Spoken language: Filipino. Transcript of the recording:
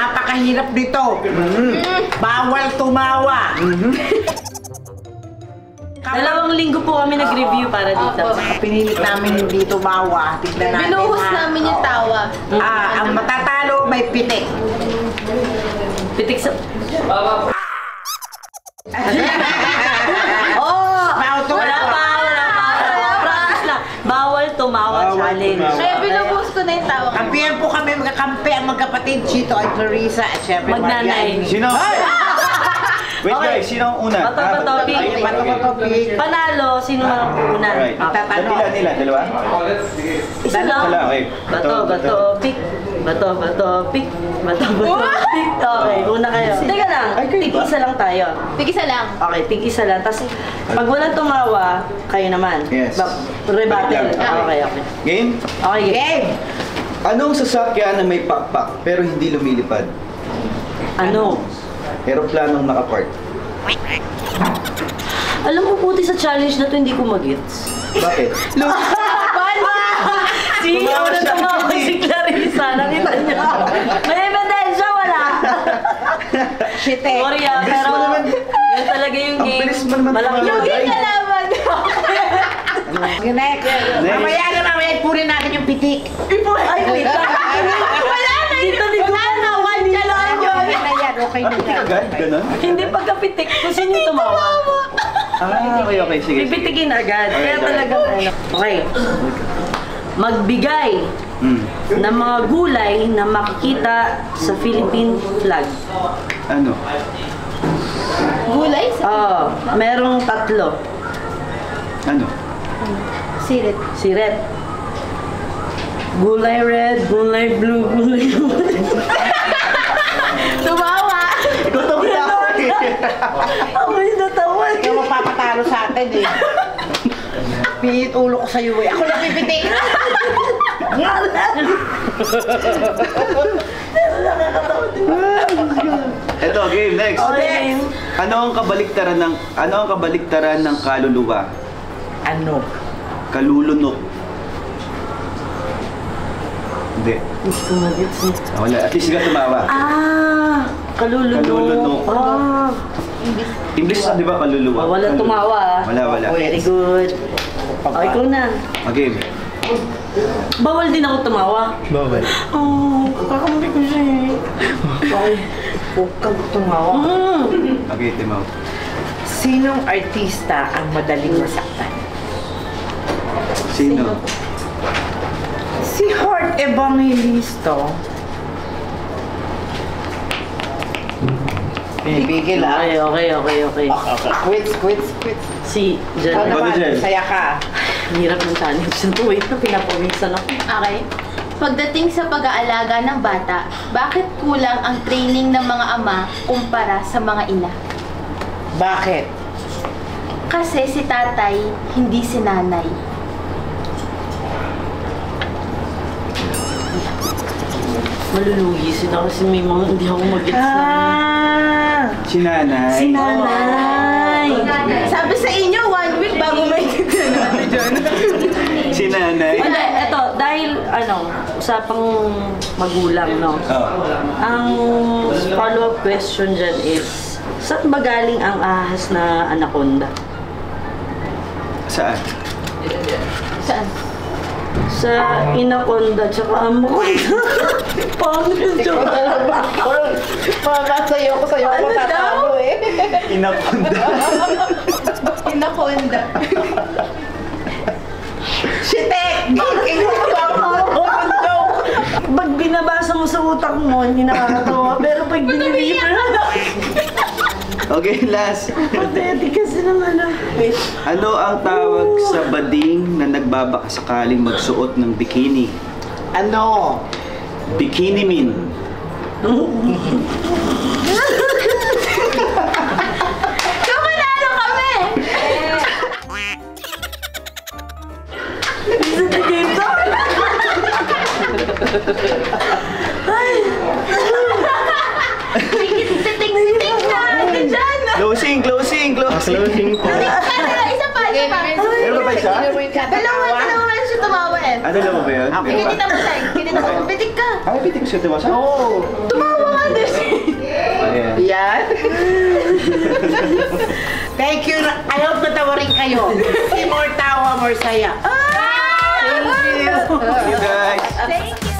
napakahirap dito. Bawal tumawa. 2 linggo po kami nag-review para dito. Pinilit namin hindi tumawa. Tignan natin. Binuhos namin yung tawa. Ang matatalo may pitik. Pitik sa... Wala pa. Promise lang. Bawal tumawa challenge. Kaya binuhos ko na yung tawa. Kampihan po kami magkakampi ang magkapatid Chito at Clarissa at syempre Magnanay. Sino? Wait guys, sino ang una? Bato, pick. Panalo, sino ang una? Alright. Tatanong. Nila, dalawa? Isa lang. Okay. Bato, pick. Bato, pick. Bato, pick. Okay, una kayo. Teka lang, tig-isa lang tayo. Tig-isa lang. Okay, tig-isa lang. Tapos, pag walang tumawa, kayo naman. Yes. Rebuttal. Okay. Game? Okay, Game! Anong sasakyan na may pakpak pero hindi lumilipad? Ano? Aeroplanong nakapark. Alam mo, puti sa challenge na to, hindi ko mag-gets. Bakit? Tumawa si Clarissa. Nakita niyo. May ebidensya, wala. Shit eh. Sorry pero yun talaga yung Ang game. bilis mo naman Malaki tumawa. yung Hindi game. ka naman. Next. Mamaya na namin, ipunin natin yung pitik. Ay, wait lang. Wala na yun. Wala na. One challenge yun. Okay na yan, okay na yan. Agad? Ganon? Hindi pagkapitik. Kung sino yung tumawa. Okay, sige. Pipitikin agad. Kaya Okay. talaga ano. Okay. Magbigay ng mga gulay na makikita sa Philippine flag. Ano? Gulay? Merong 3. Ano? Sirit. Siret. Gulay red, gulay blue, gulay blue. Tumawa. Ikaw tawa ako eh. Ako yung natawa. Ikaw mapapatalo sa atin eh. Pinit ulo ko sa'yo eh. Ako lang pipitik. Ito, game, next. Okay. Ano ang kabaliktaran ng kaluluwa? Ano? Kalulunok. Hindi. Hindi ko mag-gets eh. Wala. At least ka tumawa. Kalulunok. Kalulunok. English, di ba kaluluwa? Wala tumawa. Wala. Very good. Okay, ikaw na. Okay. Bawal din ako tumawa. Bawal. Kakamali ko siya eh. Okay. Huwag kang tumawa. Okay, Timaw. Sinong artista ang madaling masaktan? Sino? Si Heart Evangelisto. Pinipigil ah. Okay. Quits. Si Jen. Ikaw naman, Jen. saya ka. Hirap ng challenge na to. Wait na, pinapawisan ako. Okay. Pagdating sa pag-aalaga ng bata, bakit kulang ang training ng mga ama kumpara sa mga ina? Bakit? Kasi si tatay, hindi si nanay. Malulugi sila kasi may mga hindi ako mag-gets na. Si Nanay. Si Nanay! Sabi sa inyo, 1 week bago may natin dyan. Si Nanay. Hindi, eto, dahil usapang magulang, no? Ang follow-up question dyan is, saan ba galing ang ahas na anaconda? Saan? Saan? Sa inaconda, tsaka amoconda. Pangit yung joke. Sayo ko Ano matatalo eh. Inaconda. Anaconda. Shitek! Pag binabasa mo sa utak mo, hindi nakakatawa. Pero pag diniliver Okay, last. pathetic kasi naman. Ano ang tawag sa bading na nagbabakasakaling magsuot ng bikini? Ano? Bikini min. Kamanalo kami! Is it the game to? Titik na! Diyan! Closing po. Isa pa. Meron ba pa isa? Dalawa siya tumawa eh. yan. Ano lang mo ba yun? Okay. Hindi na mo tayo. Hindi na mo. Pitik ka. Ay, pitik ko siya tumasa? Oo. Tumawa ka din. Ayan. Yan. Thank you. I hope natawa rin kayo. See more tawa, more saya. Thank you guys. Thank you.